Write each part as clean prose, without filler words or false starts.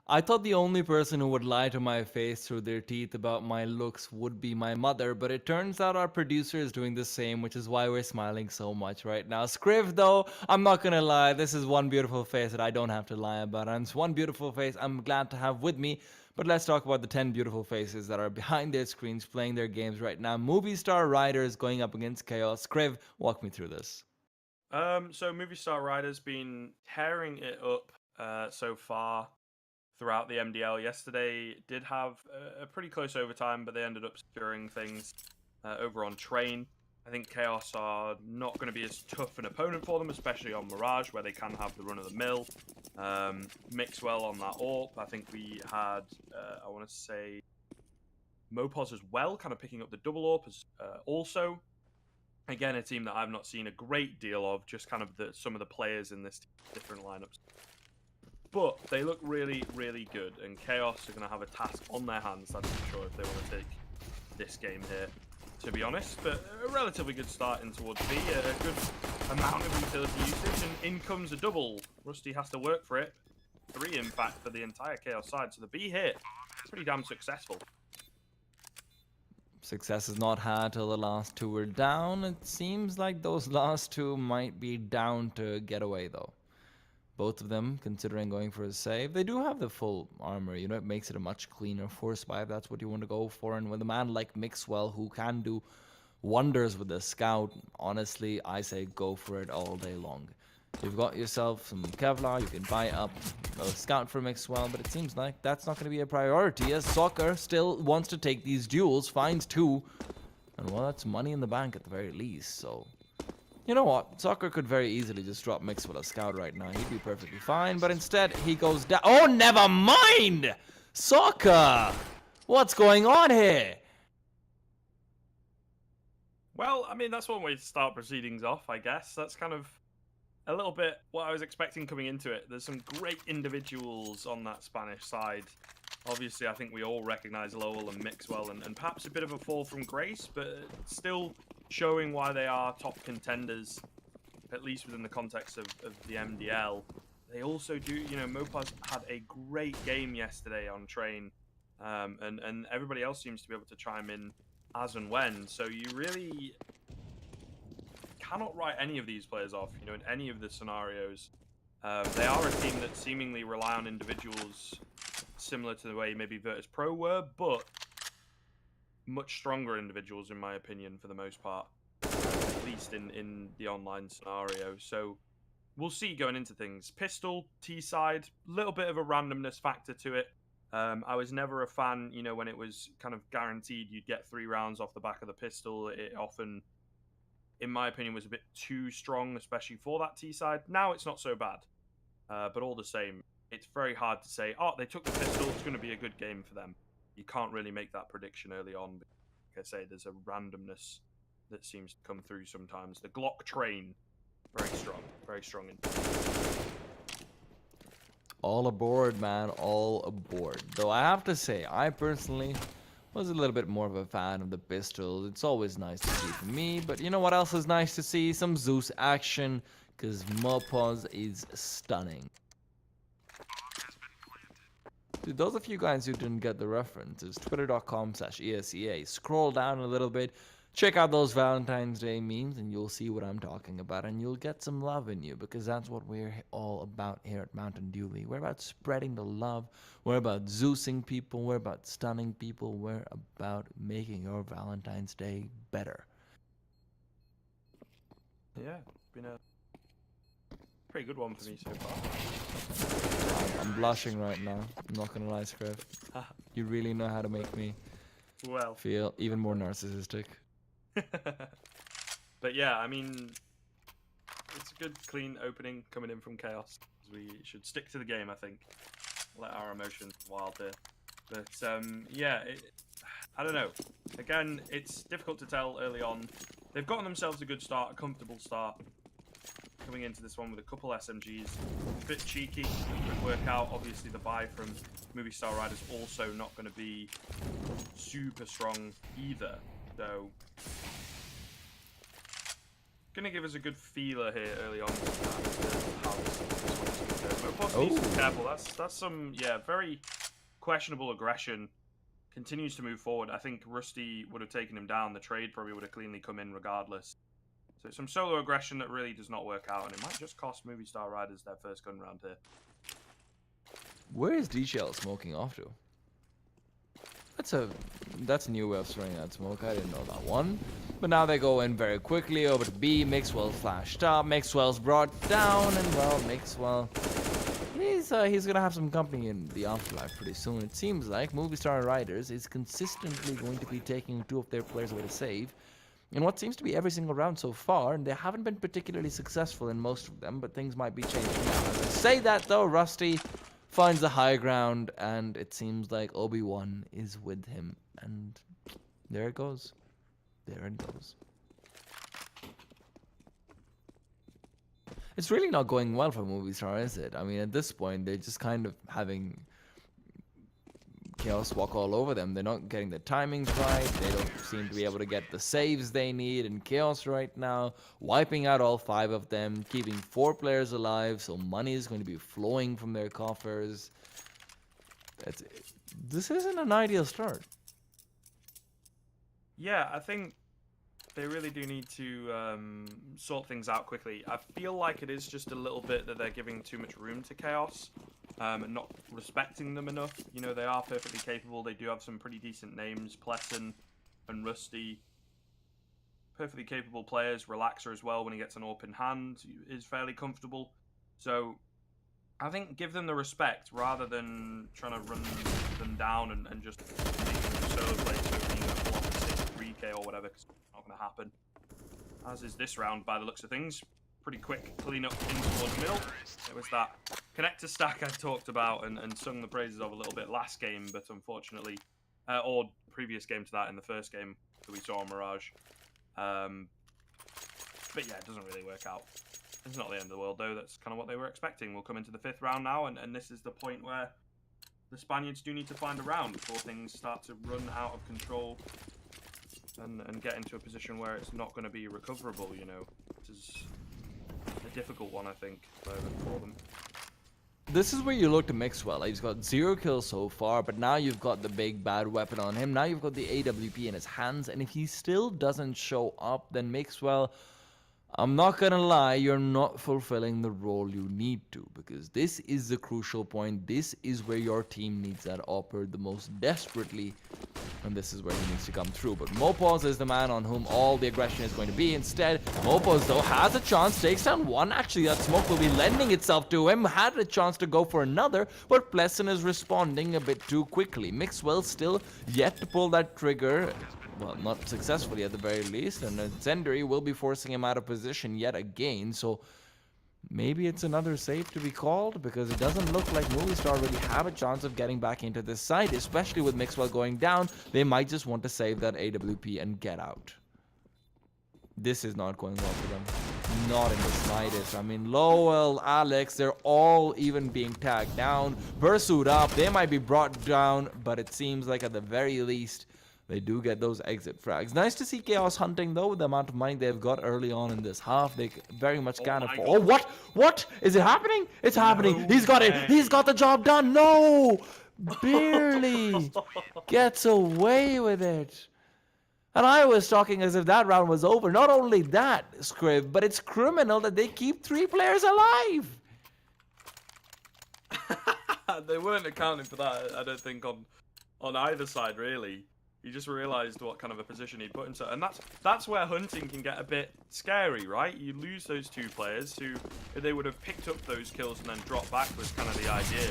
I thought the only person who would lie to my face through their teeth about my looks would be my mother, but it turns out our producer is doing the same, which is why we're smiling so much right now. Scriv, though, I'm not gonna lie, this is one beautiful face that I don't have to lie about, and it's one beautiful face I'm glad to have with me. But let's talk about the 10 beautiful faces that are behind their screens playing their games right now. Movstar Riders going up against Chaos. Scriv, walk me through this. So Movsitar Rider's been tearing it up so far throughout the MDL. Yesterday did have a pretty close overtime, but they ended up securing things over on Train. I think Chaos are not going to be as tough an opponent for them, especially on Mirage, where they can have the run of the mill. Mixwell on that AWP. I think we had, I want to say, Mopos as well, kind of picking up the double AWP as also. Again, a team that I've not seen a great deal of, just kind of some of the players in this different lineups. But they look really, really good, and Chaos are going to have a task on their hands, that's for sure, if they want to take this game here, to be honest. But a relatively good start in towards B, a good amount of utility usage, and in comes a double. Rusty has to work for it. 3, in fact, for the entire Chaos side. So the B hit, pretty damn successful. Success is not had till the last 2 were down. It seems like those last 2 might be down to getaway, though. Both of them considering going for a save. They do have the full armor, you know, it makes it a much cleaner force buy if that's what you want to go for. And with a man like Mixwell who can do wonders with the scout, honestly, I say go for it all day long. You've got yourself some Kevlar, you can buy up a scout for Mixwell, but it seems like that's not going to be a priority as Soccer still wants to take these duels, finds 2, and well, that's money in the bank at the very least, so... You know what? Soccer could very easily just drop Mixwell a scout right now. He'd be perfectly fine, but instead he goes down. Oh, never mind! Soccer! What's going on here? Well, I mean, that's one way to start proceedings off, I guess. That's kind of a little bit what I was expecting coming into it. There's some great individuals on that Spanish side. Obviously, I think we all recognize Lowell and Mixwell, and perhaps a bit of a fall from grace, but still showing why they are top contenders, at least within the context of the MDL. They also do, you know, Mopaz had a great game yesterday on Train, and everybody else seems to be able to chime in as and when. So you really cannot write any of these players off, you know, in any of the scenarios. They are a team that seemingly rely on individuals similar to the way maybe Virtus Pro were, but much stronger individuals, in my opinion, for the most part, at least in the online scenario. So we'll see going into things. Pistol, T-side, little bit of a randomness factor to it. I was never a fan, you know, when it was kind of guaranteed you'd get 3 rounds off the back of the pistol. It often, in my opinion, was a bit too strong, especially for that T-side. Now it's not so bad, but all the same, it's very hard to say, oh, they took the pistol, it's going to be a good game for them. You can't really make that prediction early on. Like I say, there's a randomness that seems to come through sometimes. The Glock train, very strong. All aboard, man, all aboard. Though I have to say, I personally was a little bit more of a fan of the pistol. It's always nice to see for me, but you know what else is nice to see? Some Zeus action, because Mopaz is stunning. Dude, those of you guys who didn't get the reference, it's twitter.com/ESEA. Scroll down a little bit, check out those Valentine's Day memes, and you'll see what I'm talking about, and you'll get some love in you, because that's what we're all about here at Mountain Dew League. We're about spreading the love, we're about Zeusing people, we're about stunning people, we're about making your Valentine's Day better. Yeah, been a pretty good one for me so far. I'm blushing right now. I'm not gonna lie, Scriv. You really know how to make me feel even more narcissistic. But yeah, I mean, it's a good, clean opening coming in from Chaos. We should stick to the game, I think. Let our emotions wild here. But yeah, I don't know. Again, it's difficult to tell early on. They've gotten themselves a good start, a comfortable start. Coming into this one with a couple SMGs. A bit cheeky, quick workout. Obviously, the buy from Movstar Riders also not going to be super strong either. So, going to give us a good feeler here early on how this one's going to go. Mopos Needs to Oh. be careful. That's some, yeah, very questionable aggression. Continues to move forward. I think Rusty would have taken him down. The trade probably would have cleanly come in regardless. So some solo aggression that really does not work out, and it might just cost Movsitar Riders their first gun round here. Where is DGL smoking off to? That's a new way of spraying that smoke. I didn't know that one. But now they go in very quickly over to B. Mixwell flashed up. Mixwell's brought down, and well, Mixwell, he's gonna have some company in the afterlife pretty soon. It seems like Movsitar Riders is consistently going to be taking 2 of their players away to save. In what seems to be every single round so far, and they haven't been particularly successful in most of them, but things might be changing now. As I say that though, Rusty finds the high ground, and it seems like Obi-Wan is with him. And there it goes. There it goes. It's really not going well for Movsitar, is it? I mean, at this point, they're just kind of having Chaos walk all over them. They're not getting the timings right. They don't seem to be able to get the saves they need in Chaos right now. Wiping out all 5 of them, keeping 4 players alive, so money is going to be flowing from their coffers. This isn't an ideal start. Yeah, I think they really do need to sort things out quickly. I feel like it is just a little bit that they're giving too much room to Chaos. And not respecting them enough. You know, they are perfectly capable. They do have some pretty decent names. Plessen and Rusty. Perfectly capable players. Relaxer as well when he gets an open hand is fairly comfortable. So I think give them the respect rather than trying to run them down and just making them solo play so being a full on 3k or whatever, because it's not going to happen. As is this round by the looks of things. Pretty quick clean up in towards middle. It was that connector stack I talked about and sung the praises of a little bit last game, but unfortunately, or previous game to that in the first game that we saw on Mirage. But yeah, it doesn't really work out. It's not the end of the world though, that's kind of what they were expecting. We'll come into the 5th round now, and this is the point where the Spaniards do need to find a round before things start to run out of control and get into a position where it's not going to be recoverable, you know. This is a difficult one, I think, for them. This is where you look to Mixwell. He's got 0 kills so far, but now you've got the big bad weapon on him. Now you've got the AWP in his hands, and if he still doesn't show up, then Mixwell, I'm not gonna lie, you're not fulfilling the role you need to, because this is the crucial point. This is where your team needs that opera the most desperately, and this is where he needs to come through. But Mopos is the man on whom all the aggression is going to be. Instead, Mopos though has a chance, takes down one. Actually, that smoke will be lending itself to him. Had a chance to go for another, but Plessen is responding a bit too quickly. Mixwell still yet to pull that trigger. Well, not successfully at the very least, and Incendiary will be forcing him out of position yet again, so maybe it's another save to be called, because it doesn't look like Movsitar really have a chance of getting back into this side, especially with Mixwell going down. They might just want to save that AWP and get out. This is not going well for them. Not in the slightest. I mean, Lowell, Alex, they're all even being tagged down. Pursued up, they might be brought down, but it seems like at the very least, they do get those exit frags. Nice to see Chaos hunting though, with the amount of money they've got early on in this half. They very much can afford. Oh, what? What? Is it happening? It's happening. No He's got way. it. He's got the job done. No! Barely gets away with it. And I was talking as if that round was over. Not only that, Scrib, but it's criminal that they keep 3 players alive. They weren't accounting for that, I don't think, on either side, really. He just realised what kind of a position he'd put himself, and that's where hunting can get a bit scary, right? You lose those 2 players who, if they would have picked up those kills and then dropped back was kind of the idea,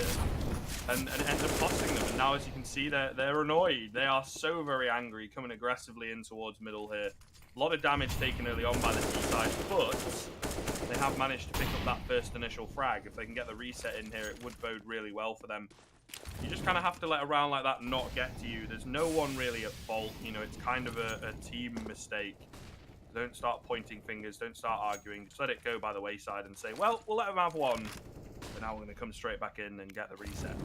and end up costing them. And now, as you can see, they're annoyed. They are so very angry, coming aggressively in towards middle here. A lot of damage taken early on by the T side, but they have managed to pick up that first initial frag. If they can get the reset in here, it would bode really well for them. You just kind of have to let a round like that not get to you. There's no one really at fault. You know, it's kind of a team mistake. Don't start pointing fingers. Don't start arguing. Just let it go by the wayside and say, well, we'll let them have one. But now we're going to come straight back in and get the reset.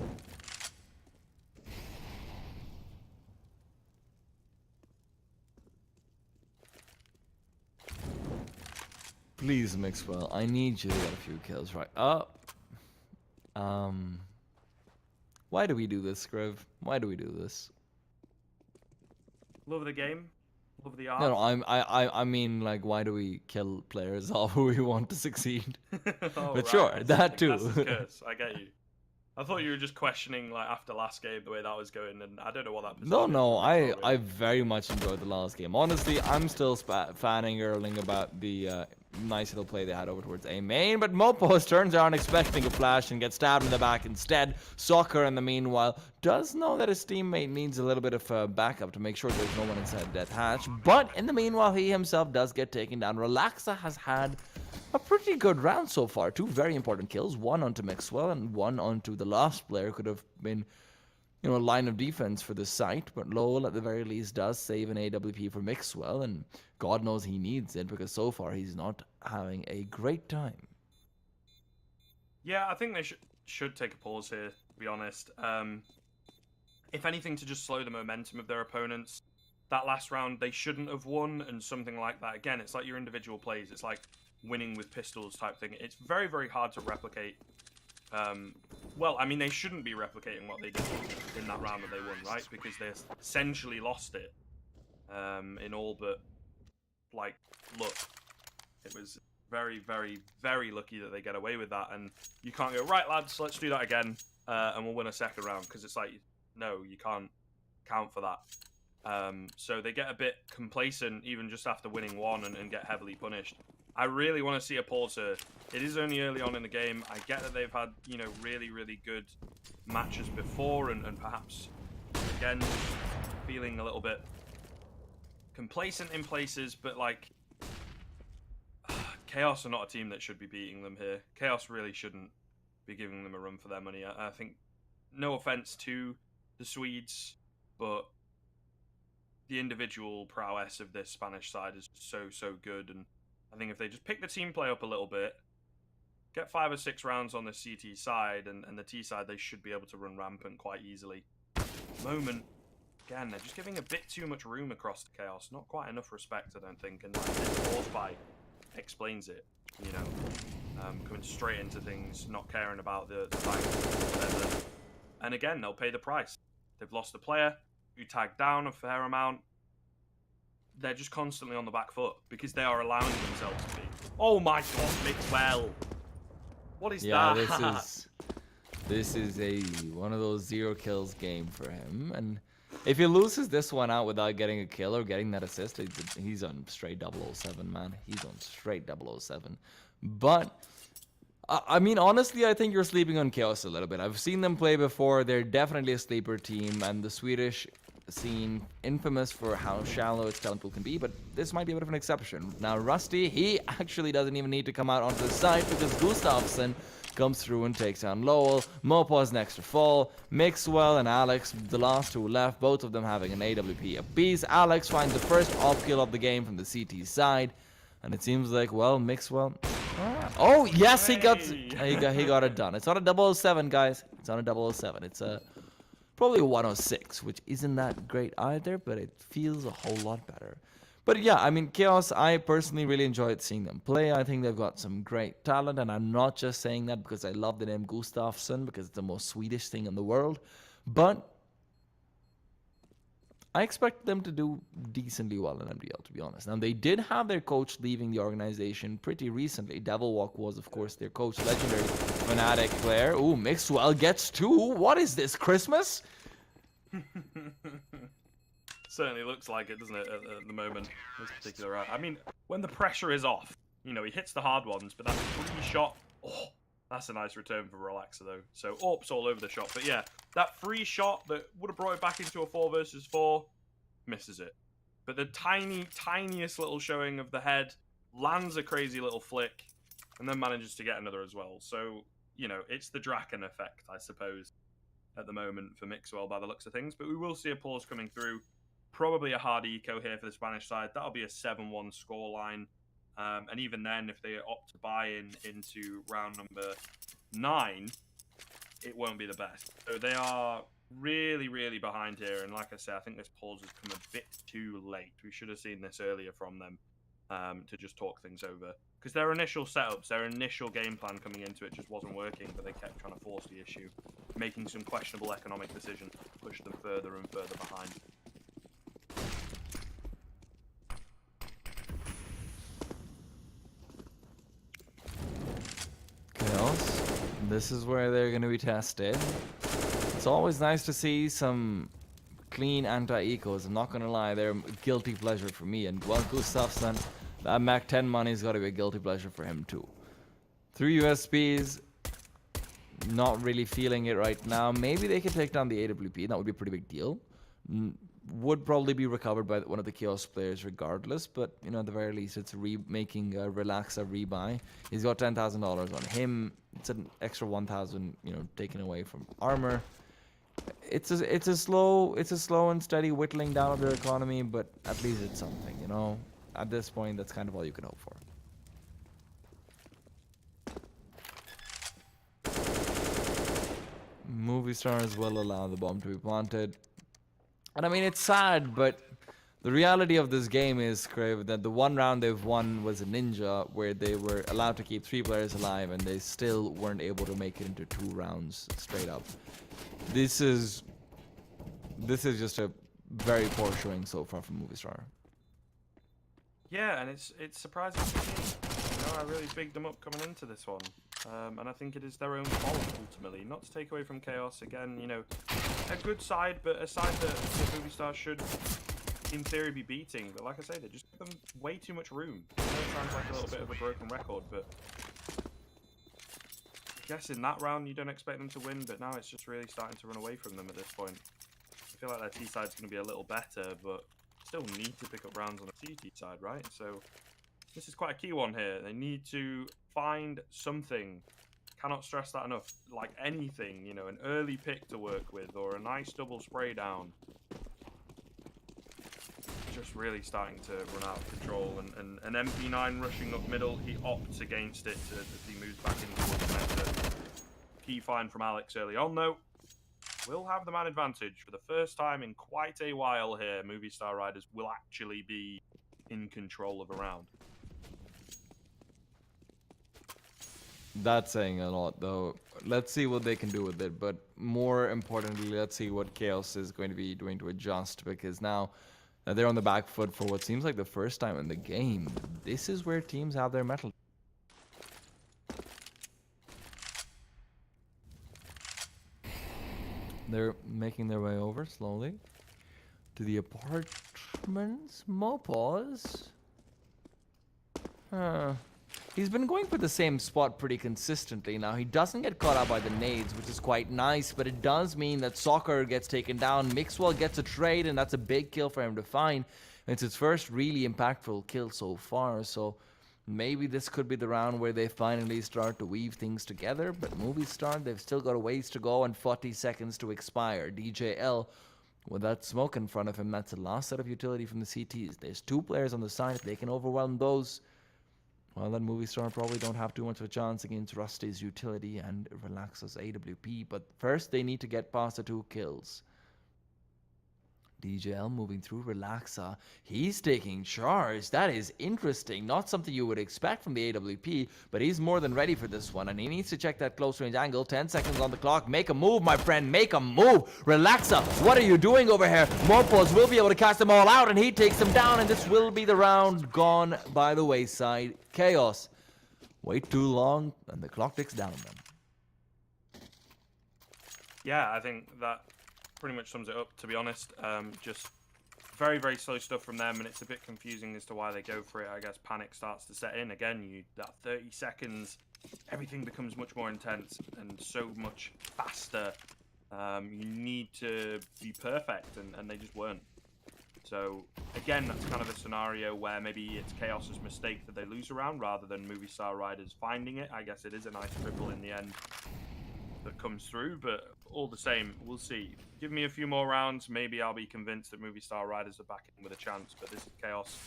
Please, Mixwell, I need you to get a few kills right up. Um, why do we do this, Skriv? Why do we do this? Love the game, love the No, art. no, I mean, like, why do we kill players off who we want to succeed? Oh, But right, sure, I see. that too. That's his curse. I get you. I thought you were just questioning, like, after last game, the way that was going, and I don't know what that position No, is. no, for Mixwell, I really. very much enjoyed the last game. Honestly, I'm still fanning Erling about the nice little play they had over towards A main, but Mopos turns around expecting a flash and gets stabbed in the back instead. Soccer, in the meanwhile, does know that his teammate needs a little bit of backup to make sure there's no one inside Death Hatch, but in the meanwhile, he himself does get taken down. Relaxa has had a pretty good round so far. Two very important kills, one onto Mixwell and one onto the last player. Could have been, you know, a line of defense for the site, but Lowell at the very least does save an AWP for Mixwell, and God knows he needs it because so far he's not having a great time. Yeah, I think they should take a pause here, to be honest. If anything, to just slow the momentum of their opponents. That last round, they shouldn't have won, and something like that. Again, it's like your individual plays. It's like winning with pistols type thing. It's very, very hard to replicate. Well, I mean, they shouldn't be replicating what they did in that round that they won, right? Because they essentially lost it in all but, like, luck. It was very, very, very lucky that they get away with that. And you can't go, right, lads, let's do that again, and we'll win a second round. Because it's like, no, you can't count for that. So they get a bit complacent even just after winning one and get heavily punished. I really want to see a pause here. It is only early on in the game. I get that they've had, you know, really, really good matches before and perhaps, again, feeling a little bit complacent in places, but, like, Chaos are not a team that should be beating them here. Chaos really shouldn't be giving them a run for their money. I think, no offense to the Swedes, but the individual prowess of this Spanish side is so, so good, and I think if they just pick the team play up a little bit, get 5 or 6 rounds on the CT side and the T side, they should be able to run rampant quite easily. Moment, again, they're just giving a bit too much room across the Chaos. Not quite enough respect, I don't think, and like, this force fight explains it, you know. Coming straight into things, not caring about the fight, whatever. And again, they'll pay the price. They've lost a player who tagged down a fair amount. They're just constantly on the back foot because they are allowing themselves to be. Oh my god, Mixwell! What is Yeah, that? this is a one of those 0 kills game for him, and if he loses this one out without getting a kill or getting that assist, he's on straight 007, man. He's on straight 007. But I mean, honestly, I think you're sleeping on Chaos a little bit. I've seen them play before. They're definitely a sleeper team, and the Swedish scene infamous for how shallow its talent pool can be, but this might be a bit of an exception. Now, Rusty, he actually doesn't even need to come out onto the side because Gustafsson comes through and takes down Lowell. Mopa's next to fall. Mixwell and Alex, the last two left, both of them having an AWP apiece. Alex finds the first off kill of the game from the CT side, and it seems like, well, Mixwell... Oh, yes, he got it done. It's not a 007, guys. It's not a 007. It's a probably a 106, which isn't that great either, but it feels a whole lot better. But yeah, I mean, Chaos, I personally really enjoyed seeing them play. I think they've got some great talent, and I'm not just saying that because I love the name Gustafsson, because it's the most Swedish thing in the world, but I expect them to do decently well in MDL, to be honest. Now, they did have their coach leaving the organization pretty recently. Devilwalk was, of course, their coach, legendary Fnatic player. Ooh, Mixwell gets 2. What is this, Christmas? Certainly looks like it, doesn't it, at the moment, this particular round. I mean, when the pressure is off, you know, he hits the hard ones, but that free shot, oh, that's a nice return for Relaxer, though. So, AWP's all over the shot. But yeah, that free shot that would have brought it back into a 4 versus 4, misses it. But the tiniest little showing of the head lands a crazy little flick, and then manages to get another as well. So, you know, it's the Draken effect, I suppose, at the moment for Mixwell by the looks of things. But we will see a pause coming through. Probably a hard eco here for the Spanish side. That'll be a 7-1 scoreline. And even then, if they opt to buy into round number 9, it won't be the best. So they are really, really behind here. And like I said, I think this pause has come a bit too late. We should have seen this earlier from them. to just talk things over. Because their initial setups, their initial game plan coming into it just wasn't working, but they kept trying to force the issue, making some questionable economic decisions, push them further and further behind. Chaos. This is where they're going to be tested. It's always nice to see some clean anti-ecos. I'm not going to lie, they're a guilty pleasure for me. And well, Gustafsson, that Mac 10 money's got to be a guilty pleasure for him too. 3 USPs, not really feeling it right now. Maybe they could take down the AWP. That would be a pretty big deal. Would probably be recovered by one of the Chaos players regardless, but you know, at the very least, it's making Relaxa rebuy. He's got $10,000 on him. It's an extra 1,000, you know, taken away from armor. It's a slow and steady whittling down of their economy, but at least it's something, you know. At this point, that's kind of all you can hope for. Movstars will allow the bomb to be planted. And I mean, it's sad, but the reality of this game is, Crave, that the one round they've won was a Ninja, where they were allowed to keep 3 players alive, and they still weren't able to make it into 2 rounds straight up. This is just a very poor showing so far from Movstar. Yeah, and it's surprising to me. You know, I really bigged them up coming into this one. And I think it is their own fault, ultimately. Not to take away from Chaos. Again, you know, a good side, but a side that the Movstar should, in theory, be beating. But like I say, they just give them way too much room. I know it sounds like a little bit of a broken record, but I guess in that round you don't expect them to win, but now it's just really starting to run away from them at this point. I feel like their T side's going to be a little better, but still need to pick up rounds on the CT side, right? So this is quite a key one here. They need to find something. Cannot stress that enough. Like anything, you know, an early pick to work with, or a nice double spray down. Just really starting to run out of control, and an MP9 rushing up middle, he opts against it as he moves back into the center. Key find from Alex early on though. Will have the man advantage for the first time in quite a while here. Movstar Riders will actually be in control of a round. That's saying a lot, though. Let's see what they can do with it, but more importantly, let's see what Chaos is going to be doing to adjust, because now they're on the back foot for what seems like the first time in the game. This is where teams have their mettle. They're making their way over slowly to the apartments. Mopos. He's been going for the same spot pretty consistently now. He doesn't get caught out by the nades, which is quite nice, but it does mean that Soccer gets taken down. Mixwell gets a trade, and that's a big kill for him to find. It's his first really impactful kill so far, so maybe this could be the round where they finally start to weave things together. But Movstar, they've still got a ways to go and 40 seconds to expire. DJL, with that smoke in front of him, that's the last set of utility from the CTs. There's 2 players on the side. If they can overwhelm those, well, then Movstar probably don't have too much of a chance against Rusty's utility and Relaxa's AWP. But first, they need to get past the 2 kills. DJL moving through Relaxa. He's taking charge. That is interesting. Not something you would expect from the AWP, but he's more than ready for this one, and he needs to check that close range angle. 10 seconds on the clock. Make a move, my friend. Make a move. Relaxa, what are you doing over here? Mopos will be able to catch them all out, and he takes them down, and this will be the round gone by the wayside. Chaos. Wait too long, and the clock ticks down on them. Yeah, I think that pretty much sums it up, to be honest. Just very, very slow stuff from them, and it's a bit confusing as to why they go for it. I guess panic starts to set in. Again, that 30 seconds, everything becomes much more intense and so much faster. You need to be perfect, and they just weren't. So, again, that's kind of a scenario where maybe it's Chaos's mistake that they lose a round rather than Movstar Riders finding it. I guess it is a nice triple in the end that comes through, but all the same, we'll see. Give me a few more rounds, maybe I'll be convinced that Movstar Riders are back in with a chance, but this is Chaos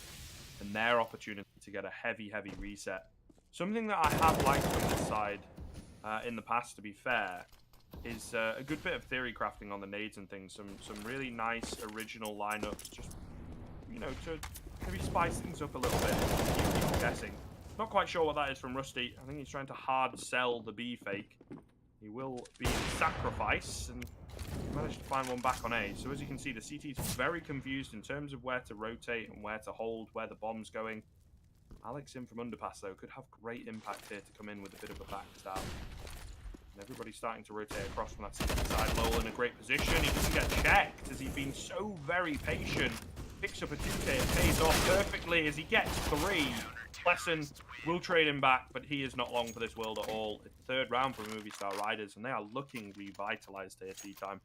and their opportunity to get a heavy, heavy reset. Something that I have liked from this side in the past, to be fair, is a good bit of theory crafting on the nades and things. Some really nice original lineups, just, you know, to maybe spice things up a little bit. Keep guessing. Not quite sure what that is from Rusty. I think he's trying to hard sell the B fake. He will be sacrifice and managed to find one back on A. So as you can see, the CT is very confused in terms of where to rotate and where to hold, where the bomb's going. Alex in from underpass though could have great impact here to come in with a bit of a backstab. And everybody's starting to rotate across from that CT side. Lowell in a great position. He doesn't get checked as he's been so very patient. Picks up a 2K and pays off perfectly as he gets 3. Lesson will trade him back, but he is not long for this world at all. It's the 3rd round for Movsitar Riders, and they are looking revitalized here, T-Time.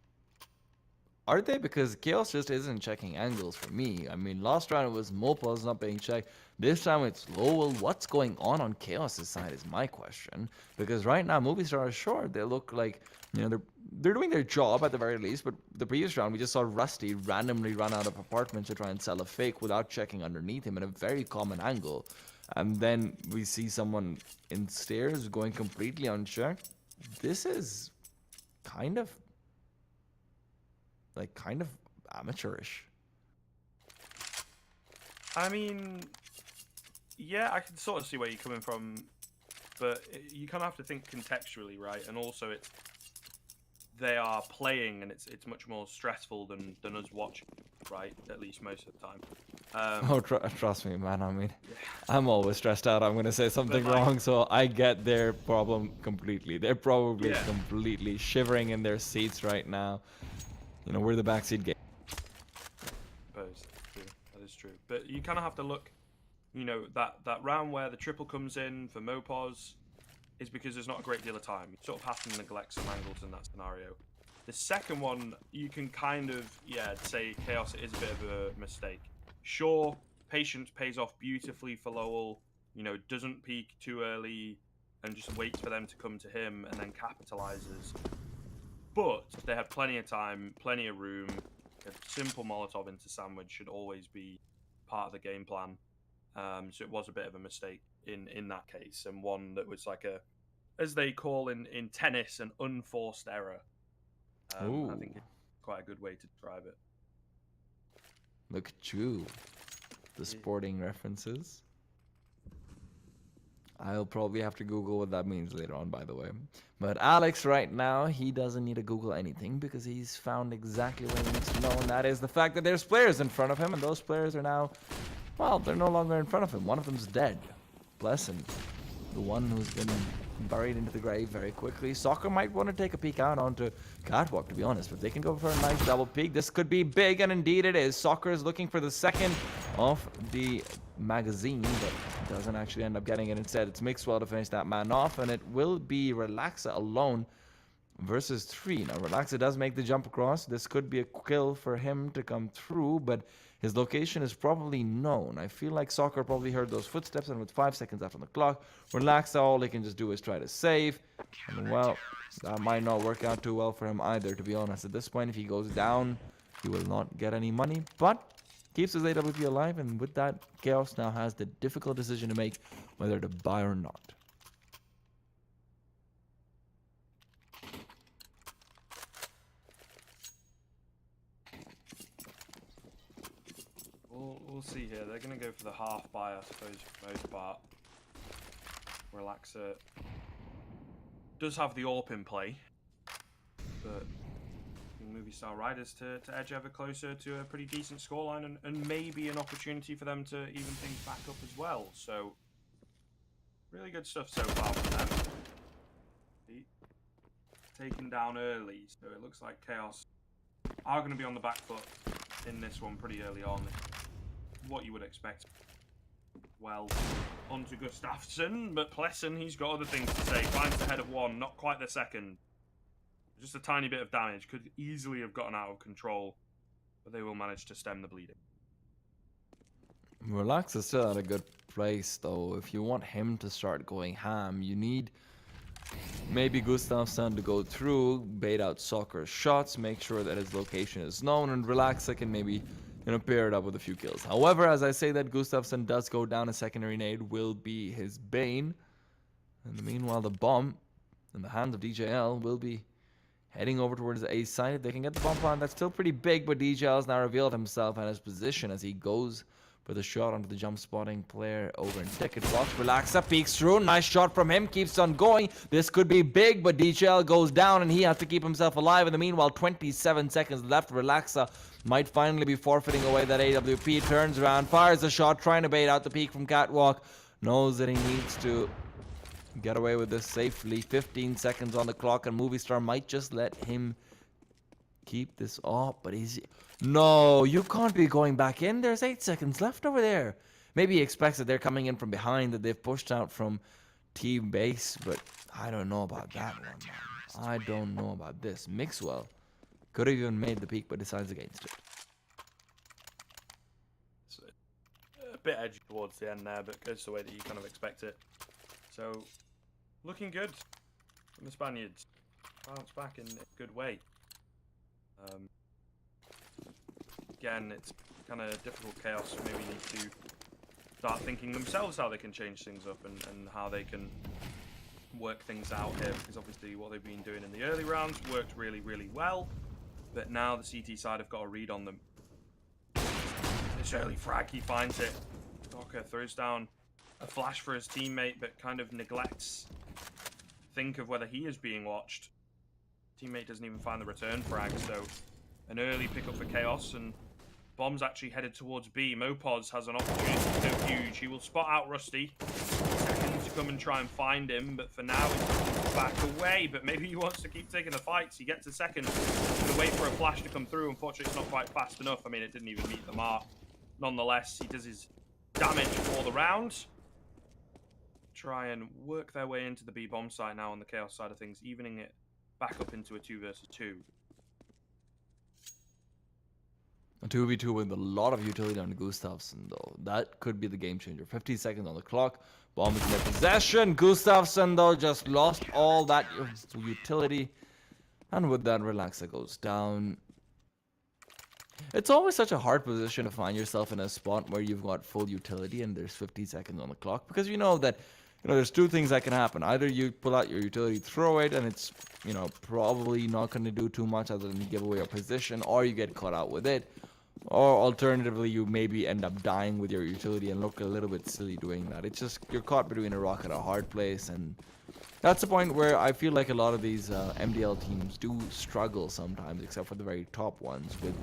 Are they? Because Chaos just isn't checking angles for me. I mean, last round it was Mopaz not being checked. This time it's Lowell. What's going on Chaos' side is my question. Because right now, Movistar is sure. They look like, you know, they're doing their job at the very least. But the previous round, we just saw Rusty randomly run out of apartments to try and sell a fake without checking underneath him in a very common angle. And then we see someone in stairs going completely unchecked. This is kind of amateurish. I mean, yeah, I can sort of see where you're coming from, but you kind of have to think contextually, right? And also, they are playing, and it's much more stressful than us watching, right? At least most of the time. Trust me, man. I mean, I'm always stressed out. I'm going to say something wrong, so I get their problem completely. They're probably completely shivering in their seats right now. You know, we're the backseat game. That is true. But you kind of have to look, you know, that round where the triple comes in for Mopaz is because there's not a great deal of time. You sort of have to neglect some angles in that scenario. The second one, you can kind of, say Chaos is a bit of a mistake. Sure, patience pays off beautifully for Lowell. You know, doesn't peak too early and just waits for them to come to him and then capitalizes. But they had plenty of time, plenty of room. A simple Molotov into sandwich should always be part of the game plan. So it was a bit of a mistake in that case, and one that was like a, as they call in tennis, an unforced error. I think it's quite a good way to describe it. Look at you. The sporting references. I'll probably have to Google what that means later on, by the way. But Alex right now, he doesn't need to Google anything because he's found exactly what he needs to know, and that is the fact that there's players in front of him, and those players are now, well, they're no longer in front of him. One of them's dead. Bless him. The one who's been buried into the grave very quickly. Soccer might want to take a peek out onto Catwalk, to be honest, but they can go for a nice double peek. This could be big, and indeed it is. Soccer is looking for the second of the magazine, but doesn't actually end up getting it. Instead, it's Mixwell to finish that man off, and it will be Relaxa alone versus 3. Now, Relaxa does make the jump across. This could be a kill for him to come through, but his location is probably known. I feel like Soccer probably heard those footsteps, and with 5 seconds left on the clock, Relaxa, all he can just do is try to save. And, well, that might not work out too well for him either, to be honest. At this point, if he goes down, he will not get any money, but keeps his AWP alive, and with that, Chaos now has the difficult decision to make whether to buy or not. We'll see here. They're going to go for the half buy, I suppose, for the most part. Relaxer does have the AWP in play, but Movsitar Riders to edge ever closer to a pretty decent scoreline and maybe an opportunity for them to even things back up as well. So, really good stuff so far from them. Taken down early, so it looks like Chaos are going to be on the back foot in this one pretty early on. What you would expect. Well, onto Gustafsson, but Plessen, he's got other things to say. Finds the head of one, not quite the second. Just a tiny bit of damage. Could easily have gotten out of control, but they will manage to stem the bleeding. Relax is still at a good place, though. If you want him to start going ham, you need maybe Gustafsson to go through, bait out Soccer's shots, make sure that his location is known, and Relaxa can maybe, you know, pair it up with a few kills. However, as I say that Gustafsson does go down, a secondary nade will be his bane. And meanwhile, the bomb in the hands of DJL will be heading over towards the A side. If they can get the bomb plant, that's still pretty big, but DJL has now revealed himself and his position as he goes But the shot onto the jump spotting player over in ticket box. Relaxa peeks through. Nice shot from him. Keeps on going. This could be big, but DJL goes down and he has to keep himself alive. In the meanwhile, 27 seconds left. Relaxa might finally be forfeiting away that AWP. Turns around, fires a shot, trying to bait out the peek from Catwalk. Knows that he needs to get away with this safely. 15 seconds on the clock, and Movstar might just let him keep this off, but he's... No, you can't be going back in. There's 8 seconds left over there. Maybe he expects that they're coming in from behind, that they've pushed out from team base, but I don't know about that one, man. I don't know about this. Mixwell could have even made the peak, but decides against it. It's a bit edgy towards the end there, but goes the way that you kind of expect it. So, looking good from the Spaniards. Bounce back in a good way. Again, it's kind of difficult chaos, so maybe need to start thinking themselves how they can change things up and how they can work things out here, because obviously what they've been doing in the early rounds worked really, really well, but now the CT side have got a read on them. This early frag, he finds it. Docker throws down a flash for his teammate, but kind of neglects think of whether he is being watched. Teammate doesn't even find the return frag, so an early pickup for Chaos, and Bomb's actually headed towards B. Mopos has an opportunity to go huge. He will spot out Rusty. Second to come and try and find him, but for now he's back away, but maybe he wants to keep taking the fights. He gets a second. He's going to wait for a flash to come through. Unfortunately, it's not quite fast enough. I mean, it didn't even meet the mark. Nonetheless, he does his damage for the round. Try and work their way into the B bomb site now on the Chaos side of things, evening it back up into a 2 versus 2. A 2v2 with a lot of utility on Gustafsson, though. That could be the game changer. 50 seconds on the clock. Bomb is in their possession. Gustafsson, though, just lost all that utility. And with that, Relaxa goes down. It's always such a hard position to find yourself in a spot where you've got full utility and there's 50 seconds on the clock. Because you know that, there's two things that can happen. Either you pull out your utility, throw it, and it's, probably not going to do too much other than give away your position, or you get caught out with it. Or alternatively, you maybe end up dying with your utility and look a little bit silly doing that. It's just, you're caught between a rock and a hard place, and that's the point where I feel like a lot of these MDL teams do struggle sometimes, except for the very top ones, with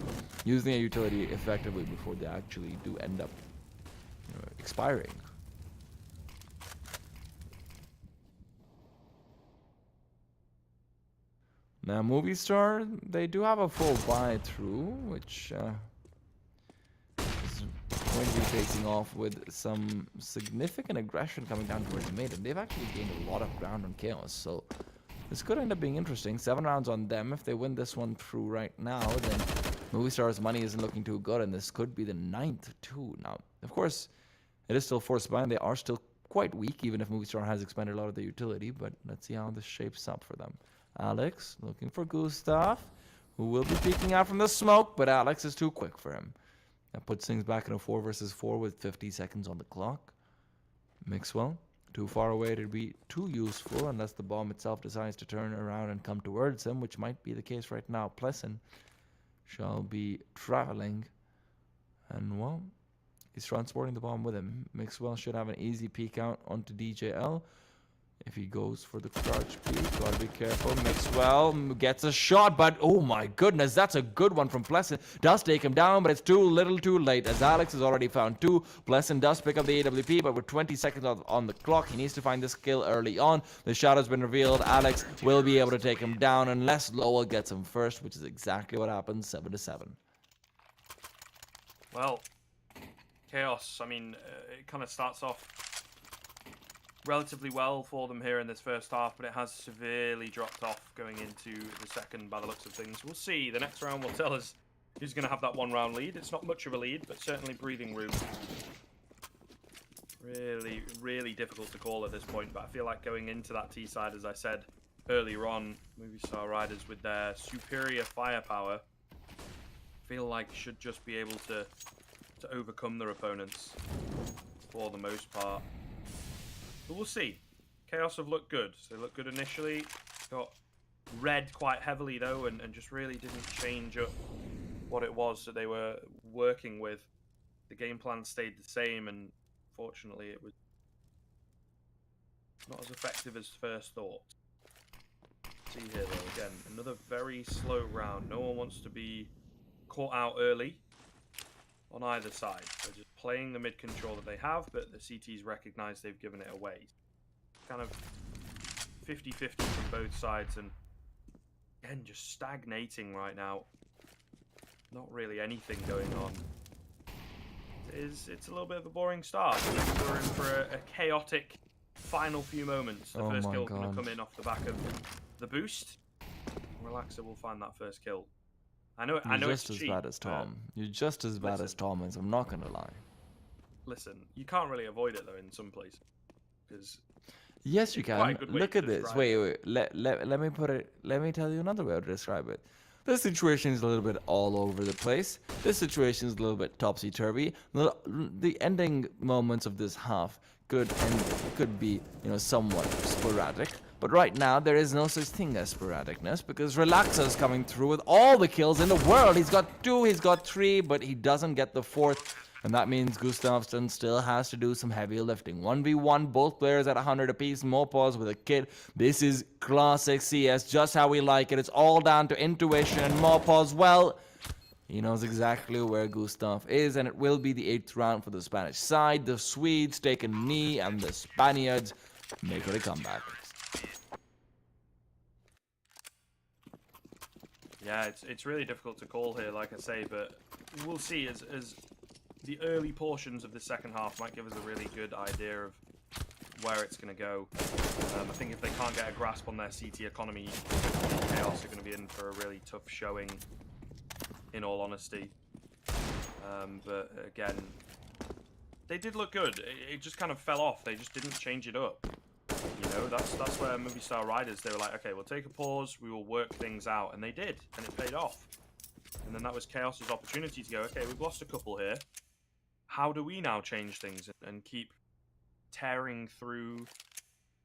using a utility effectively before they actually do end up expiring. Now, Movstar, they do have a full buy-through, which is going to be facing off with some significant aggression coming down towards the mid, and they've actually gained a lot of ground on Chaos, so this could end up being interesting. 7 rounds on them. If they win this one through right now, then Movstar's money isn't looking too good, and this could be the 9th too. Now, of course, it is still forced buy, and they are still quite weak, even if Movstar has expended a lot of their utility, but let's see how this shapes up for them. Alex looking for Gustav, who will be peeking out from the smoke, but Alex is too quick for him. That puts things back in a 4 versus 4 with 50 seconds on the clock. Mixwell, too far away to be too useful unless the bomb itself decides to turn around and come towards him, which might be the case right now. Pleasant shall be traveling, and well, he's transporting the bomb with him. Mixwell should have an easy peek out onto DJL. If he goes for the crouch peek, gotta be careful. Mixwell gets a shot, but oh my goodness, that's a good one from Pleasant. Does take him down, but it's too little too late, as Alex has already found 2. Pleasant does pick up the AWP, but with 20 seconds on the clock, he needs to find this kill early on. The shot has been revealed. Alex will be able to take him down unless Lowell gets him first, which is exactly what happens. 7-7. Well, Chaos, I mean, it kind of starts off relatively well for them here in this first half, but it has severely dropped off going into the second by the looks of things. We'll see. The next round will tell us who's going to have that 1 round lead. It's not much of a lead, but certainly breathing room. Really, really difficult to call at this point, but I feel like going into that T side, as I said earlier on, Movstar Riders with their superior firepower feel like should just be able to overcome their opponents for the most part. But we'll see. Chaos have looked good. So they looked good initially. Got red quite heavily though, and just really didn't change up what it was that they were working with. the game plan stayed the same, and fortunately it was not as effective as first thought. See here though, again, another very slow round. No one wants to be caught out early on either side. They're just playing the mid control that they have, but the CTs recognize they've given it away. Kind of 50-50 from both sides, and again, just stagnating right now. Not really anything going on. It's a little bit of a boring start. We're in for a chaotic final few moments. The first kill going to come in off the back of the boost. Relaxer will find that first kill. I know You're it's just as cheap, bad as Tom. You're just as bad as Tom is. I'm not gonna lie. Listen, you can't really avoid it though in some places, because yes, you can. Look at this. Wait. Let me put it. Let me tell you another way to describe it. This situation is a little bit all over the place. This situation is a little bit topsy-turvy. The ending moments of this half could be, somewhat sporadic. But right now, there is no such thing as sporadicness, because Relaxer is coming through with all the kills in the world. He's got 2, he's got 3, but he doesn't get the 4th. And that means Gustafsson still has to do some heavy lifting. 1v1, both players at 100 apiece. Mopause with a kid. This is classic CS, just how we like it. It's all down to intuition. And Mopause, well, he knows exactly where Gustav is. And it will be the 8th round for the Spanish side. The Swedes take a knee, and the Spaniards make it a comeback. Yeah, it's really difficult to call here, like I say, but we'll see as the early portions of the second half might give us a really good idea of where it's going to go. I think if they can't get a grasp on their CT economy, Chaos are going to be in for a really tough showing, in all honesty. But again, they did look good. It just kind of fell off. They just didn't change it up. That's where Movsitar Riders, they were like, okay, we'll take a pause, we will work things out. And they did, and it paid off. And then that was Chaos's opportunity to go, okay, we've lost a couple here. How do we now change things and keep tearing through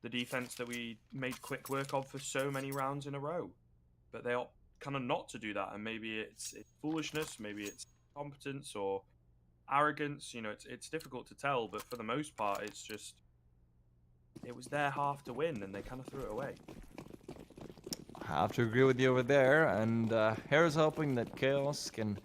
the defense that we made quick work of for so many rounds in a row? But they opt kind of not to do that, and maybe it's foolishness, maybe it's competence or arrogance. It's difficult to tell, but for the most part, it's just it was their half to win, and they kind of threw it away. I have to agree with you over there, and here's hoping that Chaos can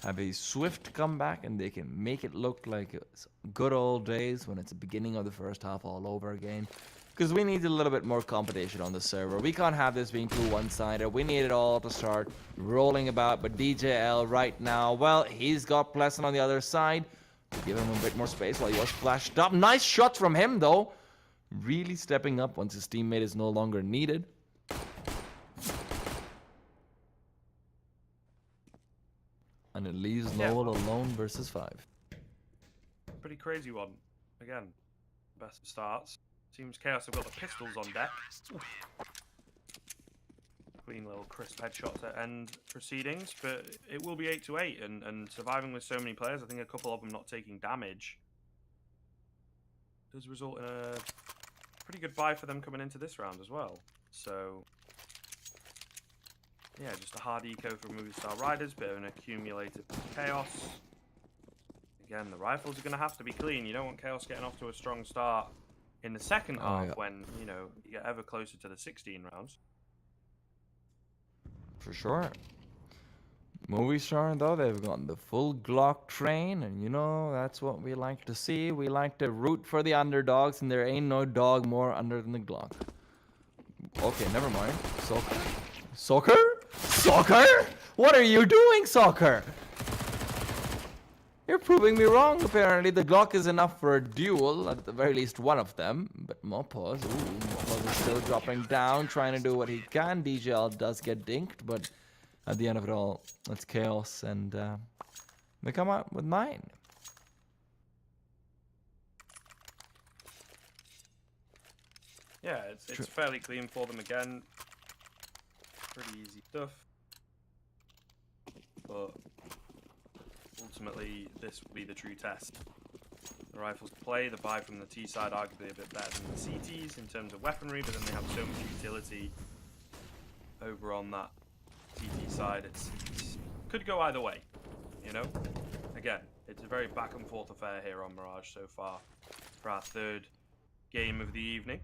have a swift comeback and they can make it look like it's good old days when it's the beginning of the first half all over again. Because we need a little bit more competition on the server. We can't have this being too one-sided. We need it all to start rolling about. But DJL right now, well, he's got Pleasant on the other side. Give him a bit more space while he was flashed up. Nice shot from him, though. Really stepping up once his teammate is no longer needed. And it leaves Noel alone versus 5. Pretty crazy one. Again, best of starts. Seems Chaos have got the pistols on deck. Clean little crisp headshots at end proceedings, but it will be 8-8, and surviving with so many players, I think a couple of them not taking damage does result in a pretty good buy for them coming into this round as well. So yeah, just a hard eco for Movsitar Riders, bit of an accumulated Chaos. Again, the rifles are going to have to be clean. You don't want Chaos getting off to a strong start in the second half when, you get ever closer to the 16 rounds. For sure. Movsitar, though, they've gotten the full Glock train, and that's what we like to see. We like to root for the underdogs, and there ain't no dog more under than the Glock. Okay, never mind. Soccer? What are you doing, Soccer? You're proving me wrong, apparently. The Glock is enough for a duel, at the very least one of them. But Mopause, Mopause is still dropping down, trying to do what he can. DJL does get dinked, but at the end of it all, it's Chaos, and they come out with 9. Yeah, it's fairly clean for them again. Pretty easy stuff. But ultimately, this will be the true test. The rifles play, the buy from the T side arguably a bit better than the CTs in terms of weaponry, but then they have so much utility over on that CT side. It's could go either way, again, it's a very back and forth affair here on Mirage so far for our third game of the evening.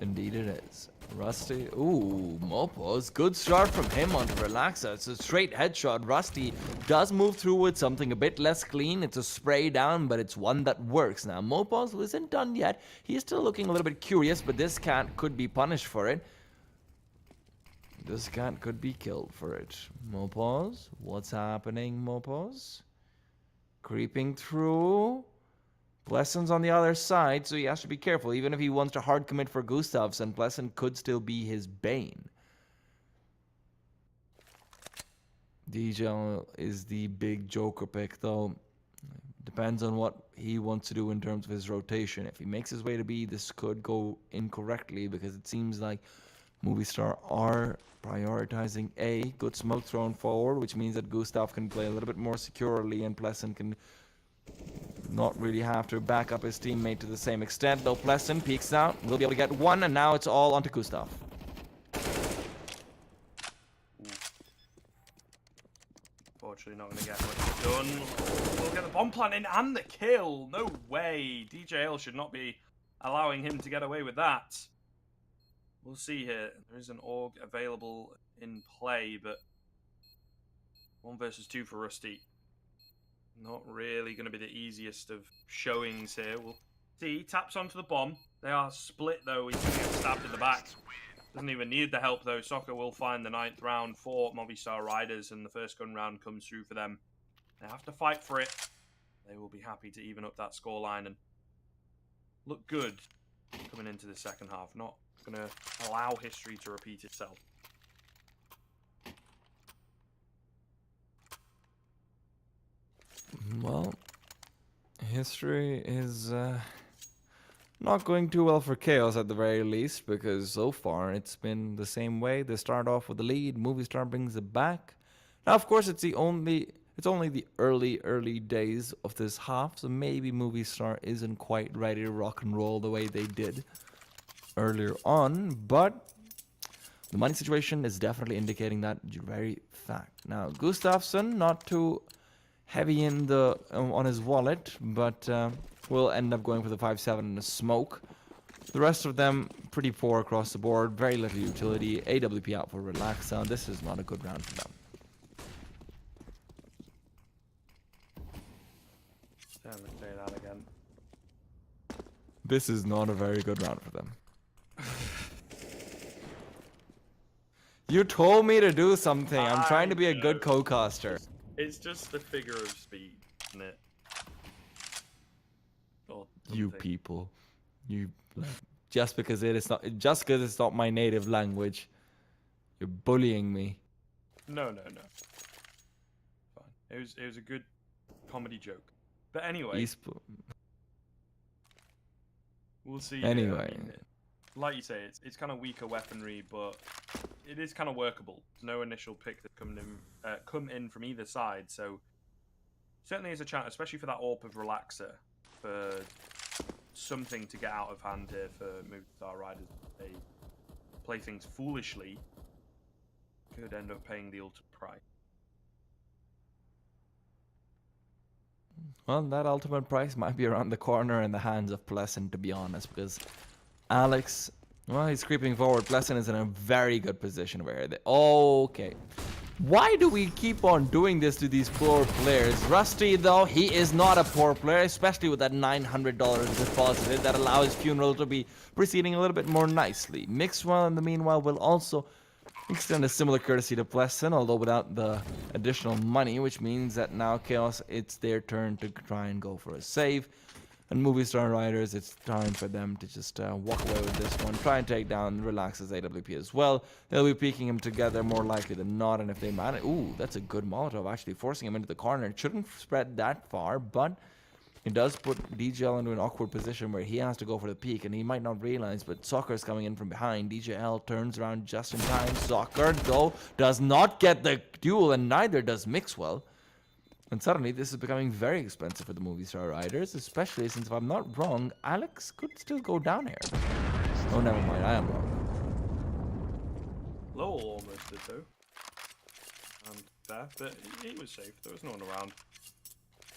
Indeed it is. Rusty. Ooh, Mopos. Good start from him onto Relaxa. It's a straight headshot. Rusty does move through with something a bit less clean. It's a spray down, but it's one that works. Now, Mopos isn't done yet. He's still looking a little bit curious, but this cat could be punished for it. This cat could be killed for it. Mopos. What's happening, Mopos? Creeping through. Plesson's on the other side, so he has to be careful. Even if he wants to hard commit for Gustafsson, Plesson could still be his bane. DJ is the big joker pick, though. Depends on what he wants to do in terms of his rotation. If he makes his way to B, this could go incorrectly, because it seems like Movsitar are prioritizing A. Good smoke thrown forward, which means that Gustav can play a little bit more securely, and Plesson can not really have to back up his teammate to the same extent, though Plesson peeks out, will be able to get one, and now it's all onto Gustav. Fortunately not going to get much done. We'll get the bomb plant in and the kill. No way. DJL should not be allowing him to get away with that. We'll see here. There is an AUG available in play, but 1 versus 2 for Rusty. Not really going to be the easiest of showings here. We'll see. He taps onto the bomb. They are split, though. He's going to get stabbed in the back. Doesn't even need the help, though. Soccer will find the 9th round for Movsitar Riders, and the first gun round comes through for them. They have to fight for it. They will be happy to even up that scoreline and look good coming into the second half. Not going to allow history to repeat itself. Well, history is not going too well for Chaos at the very least, because so far it's been the same way. They start off with the lead, Movsitar brings it back. Now, of course, it's only the early days of this half, so maybe Movsitar isn't quite ready to rock and roll the way they did earlier on, but the money situation is definitely indicating that very fact. Now, Gustafsson, not too heavy in the on his wallet, but will end up going for the 5-7 and a smoke. The rest of them pretty poor across the board, very little utility. AWP out for Relaxa. This is not a good round for them. Let me say that again. This is not a very good round for them. You told me to do something. I'm trying to be a good co-caster. It's just a figure of speech, isn't it? Or You something. people, just because it's not my native language, you're bullying me. No. Fine. It was a good comedy joke. But anyway, we'll see. Anyway. I mean, like you say, it's kind of weaker weaponry, but it is kind of workable. There's no initial pick that come in from either side, so certainly is a chance, especially for that AWP of Relaxer, for something to get out of hand here for Movsitar Riders. They play things foolishly, could end up paying the ultimate price. Well, that ultimate price might be around the corner in the hands of Plesson, to be honest, because Alex, well, he's creeping forward. Plesson is in a very good position where they... Okay. Why do we keep on doing this to these poor players? Rusty, though, he is not a poor player, especially with that $900 deposited. That allows Funeral to be proceeding a little bit more nicely. Mixwell, in the meanwhile, will also extend a similar courtesy to Plesson, although without the additional money, which means that now Chaos, it's their turn to try and go for a save. And Movsitar Riders, it's time for them to just walk away with this one. Try and take down Relax's AWP as well. They'll be peeking him together more likely than not. And if they manage... Ooh, that's a good Molotov, actually forcing him into the corner. It shouldn't spread that far, but it does put DJL into an awkward position where he has to go for the peek, and he might not realize, but Soccer's coming in from behind. DJL turns around just in time. Soccer, though, does not get the duel, and neither does Mixwell. And suddenly, this is becoming very expensive for the Movsitar Riders, especially since, if I'm not wrong, Alex could still go down here. Oh, never mind, I am wrong. Lowell almost did, though. And there, but he was safe. There was no one around.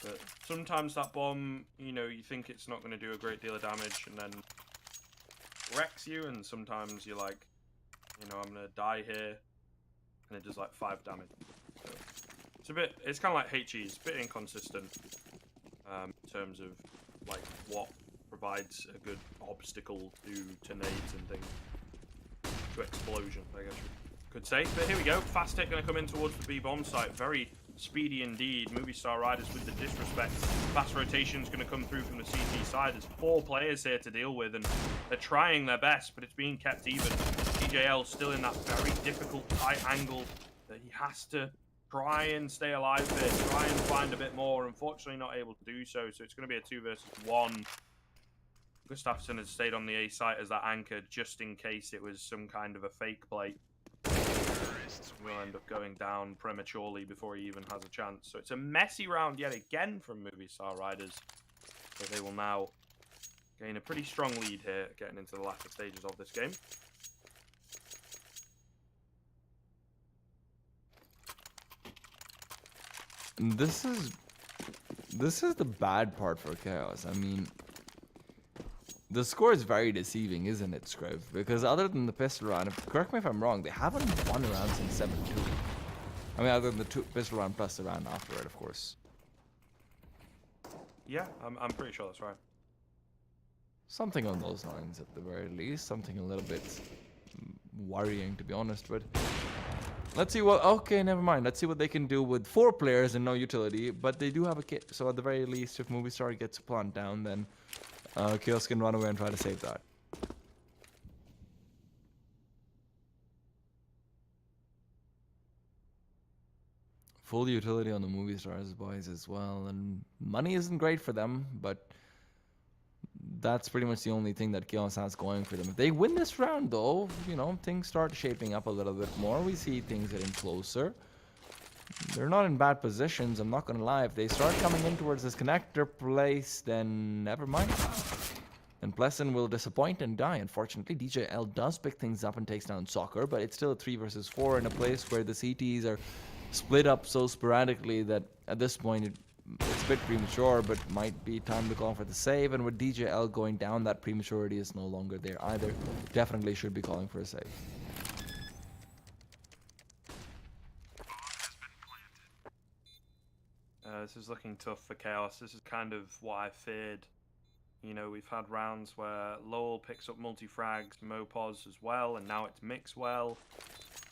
But sometimes that bomb, you know, you think it's not going to do a great deal of damage, and then wrecks you. And sometimes you're like, you know, I'm going to die here, and it does like 5 damage. So it's kind of like HE. It's a bit inconsistent in terms of like what provides a good obstacle to nades and things, to explosions, I guess you could say. But here we go. Fast hit going to come in towards the B bomb site. Very speedy indeed. Movstar Riders with the disrespect. Fast rotation's going to come through from the CT side. There's 4 players here to deal with, and they're trying their best, but it's being kept even. DJL still in that very difficult tight angle that he has to try and stay alive there, try and find a bit more. Unfortunately, not able to do so. So it's going to be a 2 versus 1. Gustafsson has stayed on the A site as that anchor just in case it was some kind of a fake play. Will end up going down prematurely before he even has a chance. So it's a messy round yet again from Movstar Riders. So they will now gain a pretty strong lead here, getting into the latter stages of this game. This is the bad part for Chaos. I mean, the score is very deceiving, isn't it, Scrive? Because other than the pistol round, correct me if I'm wrong, they haven't won a round since 7-2. I mean, other than the pistol round plus the round after it, of course. Yeah, I'm pretty sure that's right. Something on those lines, at the very least. Something a little bit worrying, to be honest. But let's see what... Okay, never mind. Let's see what they can do with 4 players and no utility. But they do have a kit. So at the very least, if Movstar gets a plant down, then Chaos can run away and try to save that. Full utility on the Movstars boys as well. And money isn't great for them, but that's pretty much the only thing that Chaos has going for them. If they win this round, though, you know, things start shaping up a little bit more. We see things getting closer. They're not in bad positions, I'm not going to lie. If they start coming in towards this connector place, then never mind. And Pleasant will disappoint and die. Unfortunately, DJL does pick things up and takes down Soccer, but it's still a 3 versus 4 in a place where the CTs are split up so sporadically that at this point it's a bit premature, but might be time to call for the save. And with DJL going down, that prematurity is no longer there either. Definitely should be calling for a save. This is looking tough for Chaos. This is kind of what I feared. You know, we've had rounds where Lowell picks up multi-frags, Mopos as well, and now it's Mixwell.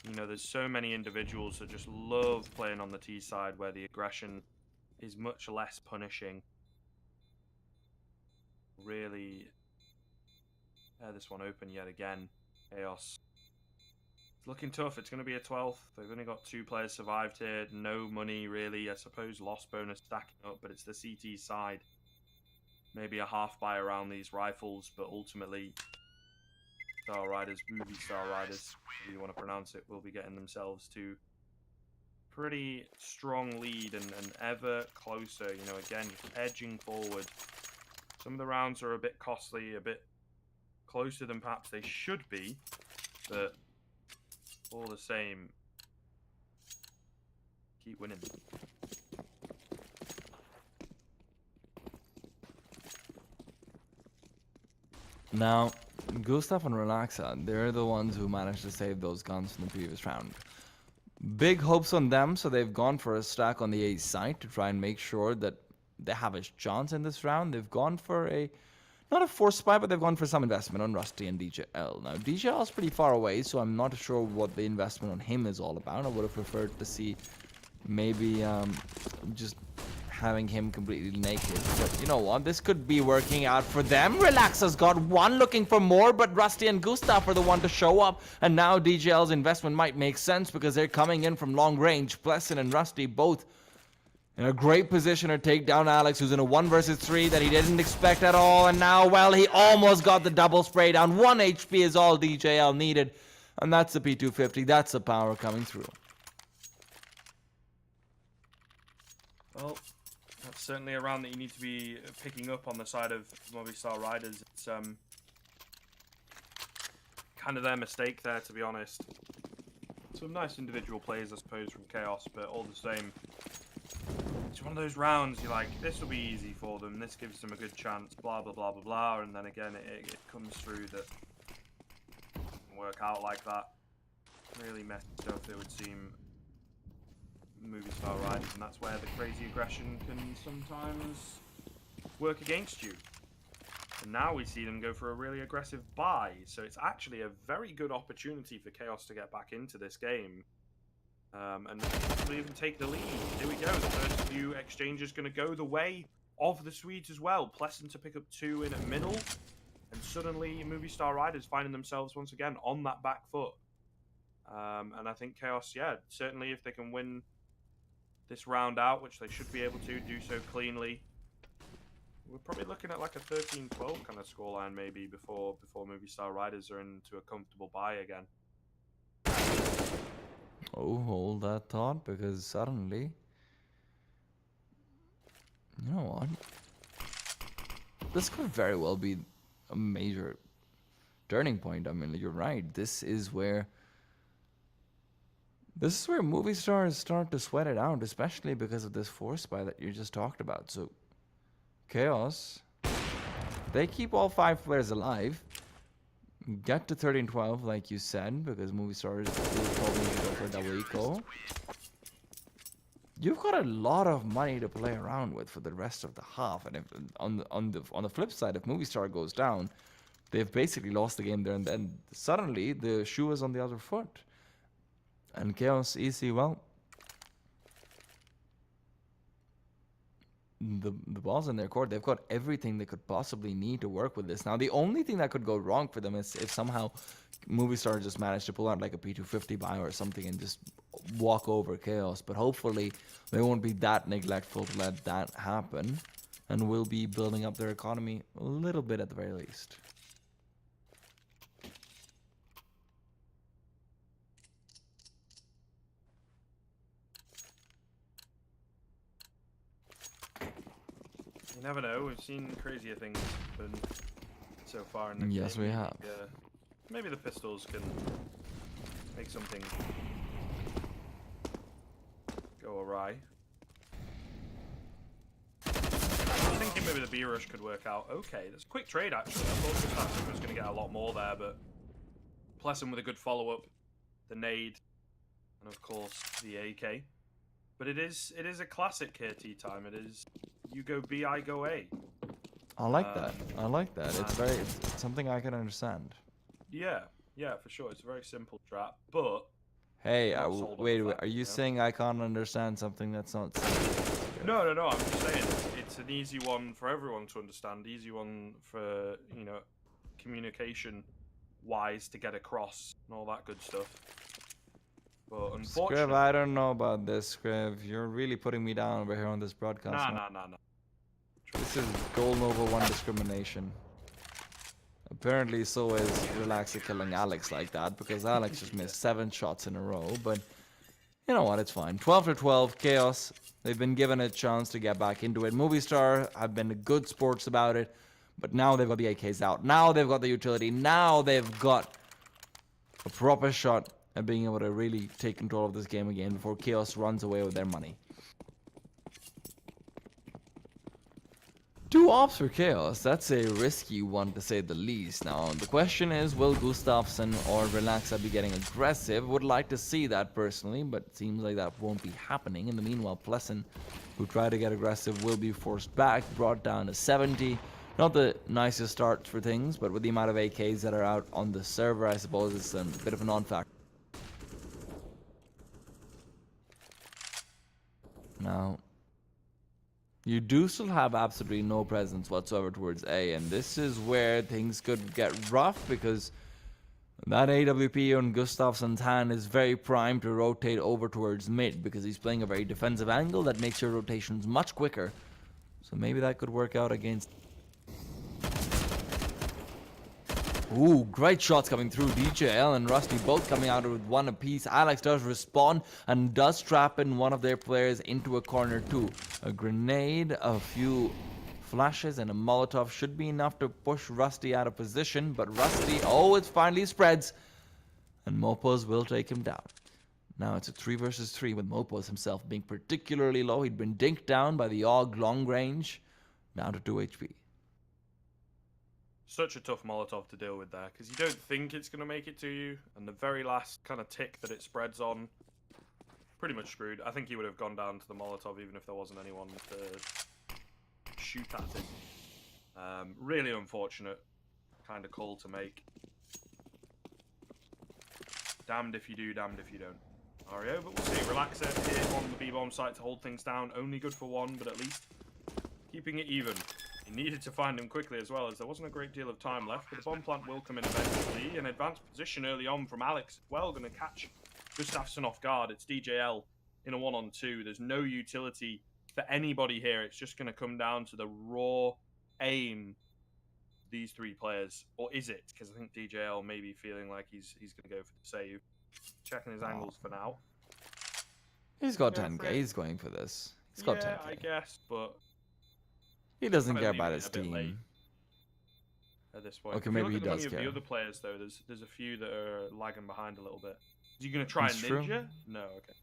You know, there's so many individuals that just love playing on the T side where the aggression is much less punishing. Really, this one open yet again. Chaos. It's looking tough. It's going to be a 12th. They've only got 2 players survived here. No money, really. I suppose loss bonus stacking up, but it's the CT side. Maybe a half buy around these rifles, but ultimately, Star Riders, Movstar Riders, however you want to pronounce it, will be getting themselves to pretty strong lead and ever closer. You know, again, edging forward. Some of the rounds are a bit costly, a bit closer than perhaps they should be, but all the same, keep winning. Now, Gustav and Relaxa, they're the ones who managed to save those guns from the previous round. Big hopes on them, so they've gone for a stack on the A site to try and make sure that they have a chance in this round. They've gone for a, not a force buy, but they've gone for some investment on Rusty and DJL. Now, DJL is pretty far away, so I'm not sure what the investment on him is all about. I would have preferred to see maybe just having him completely naked. But you know what? This could be working out for them. Relaxa's got one, looking for more, but Rusty and Gustav are the one to show up. And now DJL's investment might make sense because they're coming in from long range. Pleasant and Rusty both in a great position to take down Alex, who's in a 1 versus 3 that he didn't expect at all. And now, well, he almost got the double spray down. 1 HP is all DJL needed. And that's the P250. That's the power coming through. Well, that's certainly a round that you need to be picking up on the side of Movstar Riders. It's kind of their mistake there, to be honest. Some nice individual plays, I suppose, from Chaos, but all the same, it's one of those rounds you're like, this will be easy for them, this gives them a good chance, blah, blah, blah, blah, blah, and then again, it comes through that it doesn't work out like that. Really messy stuff, it would seem, Movsitar Riders, and that's where the crazy aggression can sometimes work against you. And now we see them go for a really aggressive buy, so it's actually a very good opportunity for Chaos to get back into this game. And possibly even take the lead. Here we go, the first few exchanges going to go the way of the Swedes as well. Pleasant to pick up 2 in a middle, and suddenly Movsitar Riders finding themselves once again on that back foot. And I think Chaos, yeah, certainly if they can win this round out, which they should be able to do so cleanly, we're probably looking at like a 13-12 kind of scoreline maybe before Movsitar Riders are into a comfortable bye again. Oh, hold that thought, because suddenly, you know what? This could very well be a major turning point. I mean, you're right. This is where movie stars start to sweat it out, especially because of this force buy that you just talked about. So Chaos, they keep all 5 players alive, get to 13-12 like you said, because Movsitar will probably go for a double eco. You've got a lot of money to play around with for the rest of the half, and if on the flip side, if Movsitar goes down, they've basically lost the game there, and then suddenly the shoe is on the other foot. And Chaos easy, well, the ball's in their court. They've got everything they could possibly need to work with this. Now, the only thing that could go wrong for them is if somehow Movsitar just managed to pull out like a P250 buy or something and just walk over Chaos. But hopefully they won't be that neglectful to let that happen, and will be building up their economy a little bit at the very least. You never know. We've seen crazier things happen so far in the game. Yes, we have. Maybe the pistols can make something go awry. I was thinking maybe the Mirage could work out. Okay, that's a quick trade actually. I thought Pleasant was going to get a lot more there, but Pleasant with a good follow-up, the nade, and of course the AK. But it is a classic here, tea time. It is you go B, I go A. I like that. I like that. It's something I can understand. Yeah, for sure. It's a very simple trap, but hey, wait. Are you saying I can't understand something that's not simple? No. I'm just saying it's an easy one for everyone to understand. Easy one for communication-wise to get across and all that good stuff. But unfortunately, Scriv, I don't know about this, Scriv. You're really putting me down over here on this broadcast. Nah. This is goal over 1 discrimination. Apparently, so is Relaxa killing Alex like that, because Alex just missed 7 shots in a row. But you know what? It's fine. 12-12, Chaos. They've been given a chance to get back into it. Movsitar have been good sports about it, but now they've got the AKs out. Now they've got the utility. Now they've got a proper shot at being able to really take control of this game again before Chaos runs away with their money. 2 ops for Chaos. That's a risky one to say the least. Now, the question is, will Gustafsson or Relaxa be getting aggressive? Would like to see that personally, but it seems like that won't be happening. In the meanwhile, Pleasant, who tried to get aggressive, will be forced back, brought down to 70. Not the nicest start for things, but with the amount of AKs that are out on the server, I suppose it's a bit of a non-factor. Now, you do still have absolutely no presence whatsoever towards A, and this is where things could get rough, because that AWP on Gustafsson's hand is very primed to rotate over towards mid, because he's playing a very defensive angle that makes your rotations much quicker. So maybe that could work out against... Ooh, great shots coming through. DJL and Rusty both coming out with 1 apiece. Alex does respond and does trap in one of their players into a corner too. A grenade, a few flashes, and a Molotov should be enough to push Rusty out of position. But Rusty, oh, it finally spreads. And Mopos will take him down. Now it's a 3 versus 3 with Mopos himself being particularly low. He'd been dinked down by the AUG long range, down to 2 HP. Such a tough Molotov to deal with there, because you don't think it's going to make it to you, and the very last kind of tick that it spreads on, pretty much screwed. I think he would have gone down to the Molotov even if there wasn't anyone to shoot at him. Really unfortunate kind of call to make. Damned if you do, damned if you don't. Mario, but we'll see. Relaxer here on the B-bomb site to hold things down. Only good for one, but at least keeping it even. He needed to find him quickly as well, as there wasn't a great deal of time left, but the bomb plant will come in eventually. An advanced position early on from Alex. Well, going to catch Gustafsson off guard. It's DJL in a 1-on-2. There's no utility for anybody here. It's just going to come down to the raw aim these three players. Or is it? Because I think DJL may be feeling like he's going to go for the save. Checking his angles for now. He's got 10k. He's going for this. He's got 10k. Yeah, I guess, but he doesn't care about his team at this point. Okay, maybe he does care. The other players, though, there's a few that are lagging behind a little bit. Is he going to try and ninja? No, okay.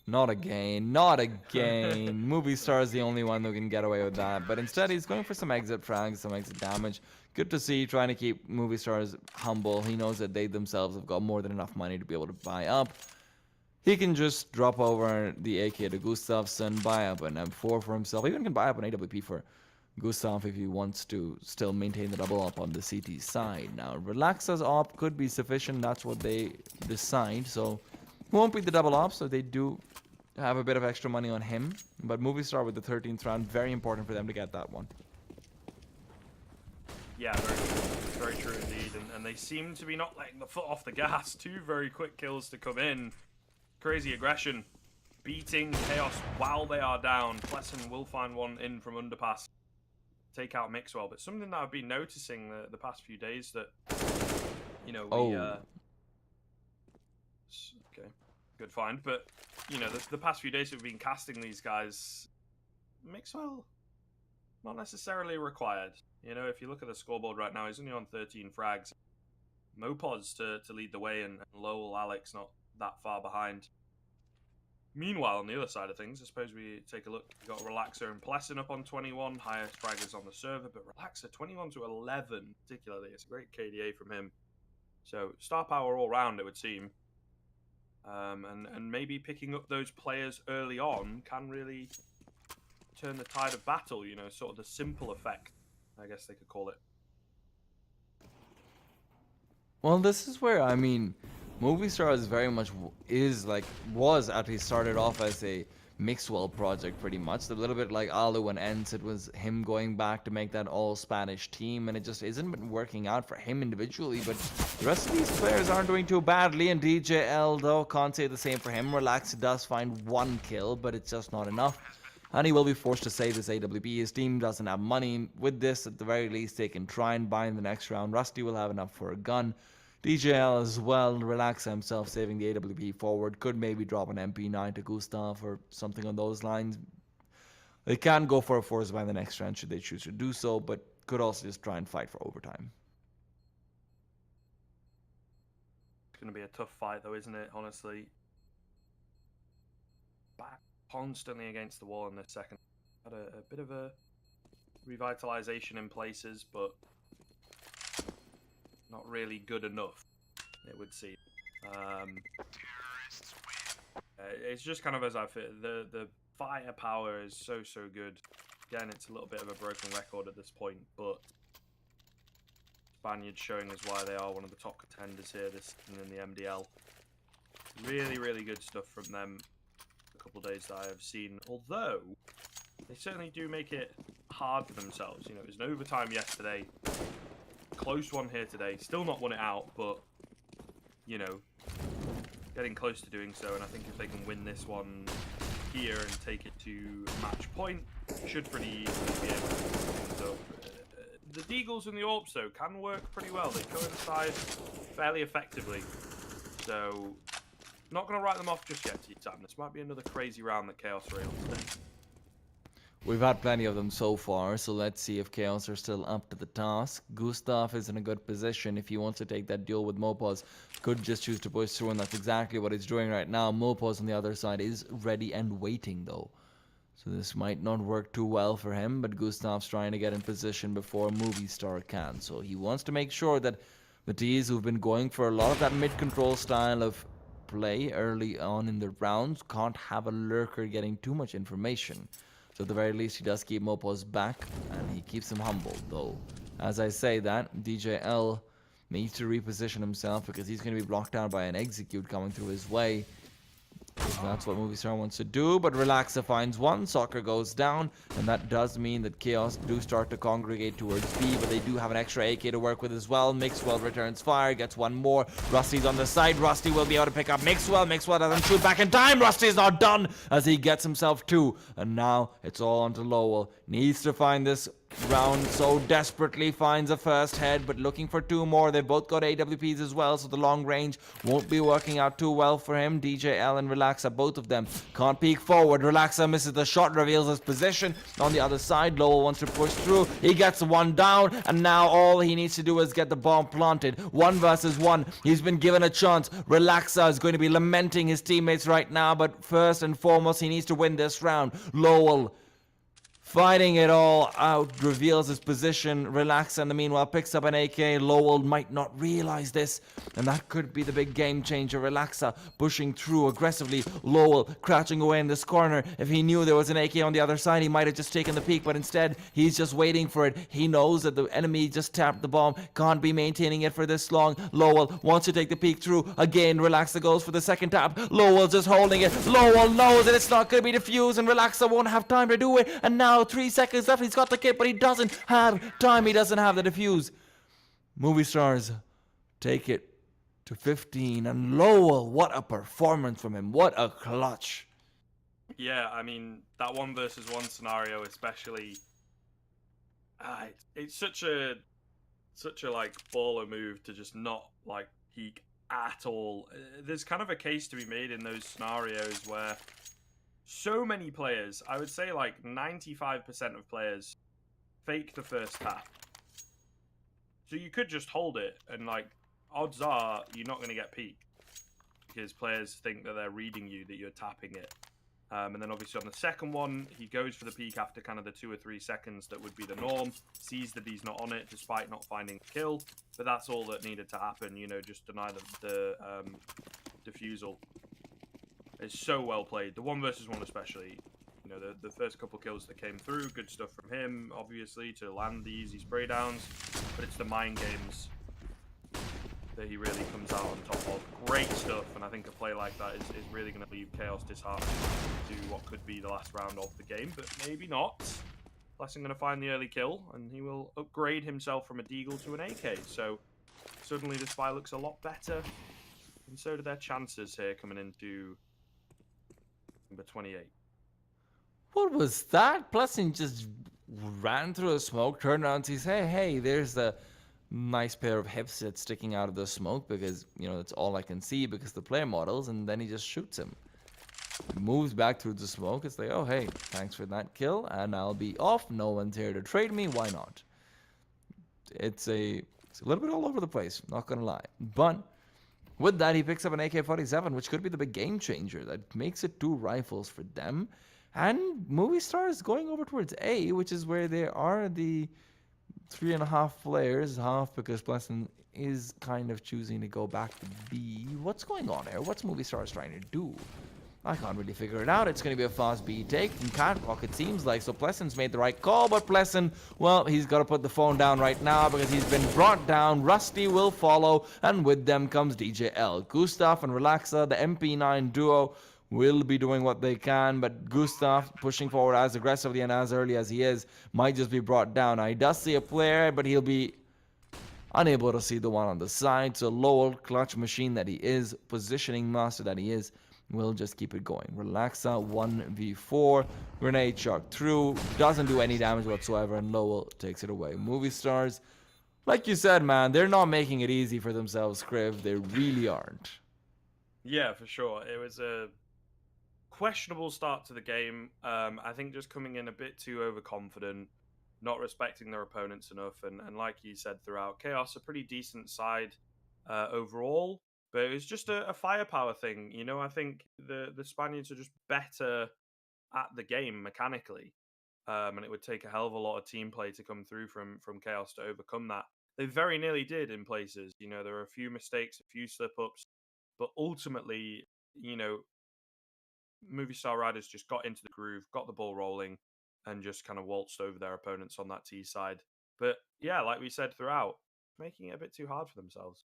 Not again. Not again. Movsitar is the only one who can get away with that. But instead, he's going for some exit frags, some exit damage. Good to see, trying to keep Movsitar humble. He knows that they themselves have got more than enough money to be able to buy up. He can just drop over the AK to Gustafsson, buy up an M4 for himself. He even can buy up an AWP for Gustav if he wants to still maintain the double up on the CT side. Now, Relaxa's op could be sufficient. That's what they decide. So, it won't be the double op, so they do have a bit of extra money on him. But Movsitar with the 13th round, very important for them to get that one. Yeah, very true indeed. And they seem to be not letting the foot off the gas. 2 very quick kills to come in. Crazy aggression. Beating Chaos while they are down. Plessen will find one in from underpass. Take out Mixwell. But something that I've been noticing the past few days that, you know, we... Okay, good find. But, you know, the past few days we've been casting these guys. Mixwell, not necessarily required. You know, if you look at the scoreboard right now, he's only on 13 frags. Mopos to lead the way, and Lowell, Alex not that far behind. Meanwhile, on the other side of things, I suppose we take a look. We've got Relaxer and Plessen up on 21, highest fraggers on the server, but Relaxer 21 to 11 particularly. It's a great KDA from him. So, star power all round, it would seem. And maybe picking up those players early on can really turn the tide of battle, you know, sort of the simple effect, I guess they could call it. Well, this is where, I mean, Movsitar is very much, was at least started off as a Mixwell project pretty much. A little bit like Alu and Ents, it was him going back to make that all-Spanish team, and it just isn't been working out for him individually, but the rest of these players aren't doing too badly, and DJL, though, can't say the same for him. Relax does find 1 kill, but it's just not enough. And he will be forced to save this AWP. His team doesn't have money. With this, at the very least, they can try and buy in the next round. Rusty will have enough for a gun. DJL as well, Relax himself, saving the AWP forward. Could maybe drop an MP9 to Gustav or something on those lines. They can go for a force by the next round should they choose to do so, but could also just try and fight for overtime. It's going to be a tough fight though, isn't it, honestly? Back constantly against the wall in this second. Had a bit of a revitalization in places, but not really good enough, it would seem. It's just kind of as I feel. The firepower is so good. Again, it's a little bit of a broken record at this point, but Spaniards showing us why they are one of the top contenders here this season in the MDL. Really good stuff from them. A couple of days that I have seen, although they certainly do make it hard for themselves. You know, it was an overtime yesterday. Close one here today. Still not won it out, but, you know, getting close to doing so. And I think if they can win this one here and take it to match point, should pretty easily be able to pick things up. The Deagles and the Orps, though, can work pretty well. They coincide fairly effectively. So, not going to write them off just yet, T-Time. This might be another crazy round that Chaos are able to take. We've had plenty of them so far, so let's see if Chaos are still up to the task. Gustav is in a good position if he wants to take that duel with Mopaz. Could just choose to push through, and that's exactly what he's doing right now. Mopaz on the other side is ready and waiting, though. So this might not work too well for him, but Gustav's trying to get in position before Movsitar can. So he wants to make sure that the T's who've been going for a lot of that mid-control style of play early on in the rounds can't have a lurker getting too much information. So at the very least, he does keep Mopos back, and he keeps him humble, though. As I say that, DJL needs to reposition himself because he's going to be blocked out by an execute coming through his way. That's what Movsitar wants to do, but Relaxa finds one, Soccer goes down, and that does mean that Chaos do start to congregate towards B, but they do have an extra AK to work with as well. Mixwell returns fire, gets one more. Rusty's on the side, Rusty will be able to pick up Mixwell. Mixwell doesn't shoot back in time, Rusty's not done as he gets himself two, and now it's all onto Lowell. Needs to find this round so desperately, finds a first head, but looking for two more. They've both got AWPs as well, so the long range won't be working out too well for him. DJL and Relaxa, both of them can't peek forward. Relaxa misses the shot, reveals his position on the other side. Lowell wants to push through, he gets one down, and now all he needs to do is get the bomb planted. 1 versus 1, he's been given a chance. Relaxa is going to be lamenting his teammates right now, but first and foremost he needs to win this round. Lowell fighting it all out, reveals his position. Relaxa in the meanwhile picks up an AK. Lowell might not realize this, and that could be the big game changer. Relaxa pushing through aggressively. Lowell crouching away in this corner. If he knew there was an AK on the other side, he might have just taken the peek, but instead he's just waiting for it. He knows that the enemy just tapped the bomb, can't be maintaining it for this long. Lowell wants to take the peek through. Again, Relaxa goes for the second tap. Lowell just holding it. Lowell knows that it's not going to be defused, and Relaxa won't have time to do it, and now 3 seconds left. He's got the kit, but he doesn't have time. He doesn't have the defuse. Movie stars take it to 15, and Lowell, what a performance from him. What a clutch. Yeah, I mean, that 1 versus 1 scenario especially, it's such a like baller move to just not like peek at all. There's kind of a case to be made in those scenarios where so many players, I would say like 95% of players, fake the first tap. So you could just hold it, and like odds are you're not going to get peeked because players think that they're reading you, that you're tapping it. And then obviously on the second one, he goes for the peek after kind of the 2 or 3 seconds that would be the norm, sees that he's not on it despite not finding a kill, but that's all that needed to happen, you know, just deny the defusal. It's so well played. The 1 versus 1 especially, you know, the first couple kills that came through, good stuff from him, obviously, to land the easy spray downs, but it's the mind games that he really comes out on top of. Great stuff, and I think a play like that is really going to leave Chaos disheartened to what could be the last round of the game, but maybe not. Blessing going to find the early kill, and he will upgrade himself from a Deagle to an AK, so suddenly this fight looks a lot better, and so do their chances here coming into number 28. What was that? Blessing just ran through the smoke, turned around, and says, hey, there's the nice pair of hips that's sticking out of the smoke because, you know, that's all I can see because the player models, and then he just shoots him. He moves back through the smoke. It's like, oh, hey, thanks for that kill, and I'll be off. No one's here to trade me. Why not? It's a little bit all over the place, not gonna lie. But with that, he picks up an AK-47, which could be the big game changer. That makes it 2 rifles for them. And Movie Star is going over towards A, which is where there are the 3.5 players, half because Blessing is kind of choosing to go back to B. What's going on here? What's Movie Stars trying to do? I can't really figure it out. It's going to be a fast B take from Catwalk, it seems like. So Plesson's made the right call, but Plesson, well, he's got to put the phone down right now because he's been brought down. Rusty will follow, and with them comes DJL. Gustav and Relaxa, the MP9 duo, will be doing what they can, but Gustav, pushing forward as aggressively and as early as he is, might just be brought down. Now, he does see a player, but he'll be unable to see the one on the side. So Lowell, clutch machine that he is, positioning master that he is, will just keep it going. Relaxa 1v4, grenade shot through, doesn't do any damage whatsoever, and Lowell takes it away. Movie Stars, like you said, man, they're not making it easy for themselves, Kriv. They really aren't. Yeah, for sure. It was a questionable start to the game. I think just coming in a bit too overconfident, not respecting their opponents enough, and like you said throughout, Chaos a pretty decent side overall, but it was just a firepower thing. You know, I think the Spaniards are just better at the game mechanically, and it would take a hell of a lot of team play to come through from Chaos to overcome that. They very nearly did in places. You know, there were a few mistakes, a few slip ups, but ultimately, you know, Movie Star Riders just got into the groove, got the ball rolling, and just kind of waltzed over their opponents on that T side. But yeah, like we said throughout, making it a bit too hard for themselves.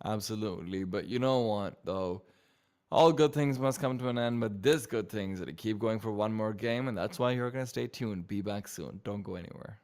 Absolutely. But you know what, though? All good things must come to an end, but this good thing's gonna keep going for one more game, and that's why you're gonna stay tuned. Be back soon. Don't go anywhere.